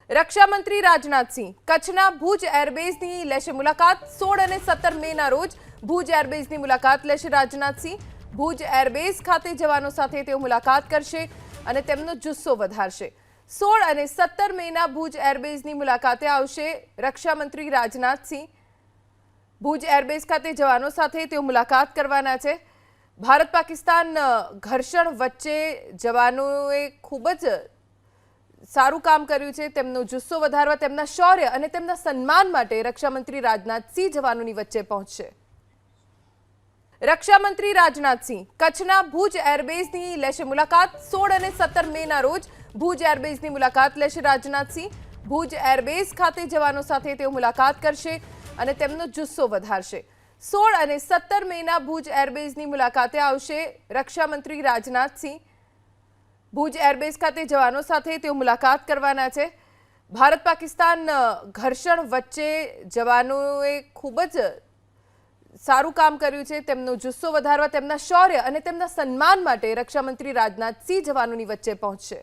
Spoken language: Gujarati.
રક્ષામંત્રી રાજનાથ સિંહ કચ્છના ભુજ એરબેઝની લેશે મુલાકાત। 16 અને 17 મેના રોજ ભુજ એરબેઝની મુલાકાત લેશે રાજનાથ સિંહ। ભુજ એરબેઝ ખાતે જવાનો સાથે તેઓ મુલાકાત કરશે અને તેમનો જુસ્સો વધારશે। 16 અને 17 મેના ભુજ એરબેઝની મુલાકાતે આવશે રક્ષામંત્રી રાજનાથ સિંહ। ભુજ એરબેઝ ખાતે જવાનો સાથે તેઓ મુલાકાત કરવાના છે। ભારત પાકિસ્તાન ઘર્ષણ વચ્ચે જવાનોએ ખૂબ જ સારું કામ કર્યું છે। તેમનો જુસ્સો વધારવા, તેમના શૌર્ય અને તેમના સન્માન માટે રક્ષામંત્રી રાજનાથ સિંહ જવાનોની વચ્ચે પહોંચશે। રક્ષામંત્રી રાજનાથ સિંહ કચ્છના ભુજ એરબેઝની લેશે મુલાકાત। 16 અને 17 મેના રોજ ભુજ એરબેઝની મુલાકાત લેશે રાજનાથ સિંહ। ભુજ એરબેઝ ખાતે જવાનો સાથે તેઓ મુલાકાત કરશે અને તેમનો જુસ્સો વધારશે। 16 અને 17 મેના ભુજ એરબેઝની મુલાકાતે આવશે રક્ષામંત્રી રાજનાથ સિંહ। ભુજ એરબેઝ ખાતે જવાનો સાથે તેઓ મુલાકાત કરવાના છે। ભારત પાકિસ્તાન ઘર્ષણ વચ્ચે જવાનોએ ખૂબ જ સારું કામ કર્યું છે। તેમનો જુસ્સો વધારવા, તેમના શૌર્ય અને તેમના સન્માન માટે રક્ષામંત્રી રાજનાથ સિંહ જવાનોની વચ્ચે પહોંચશે।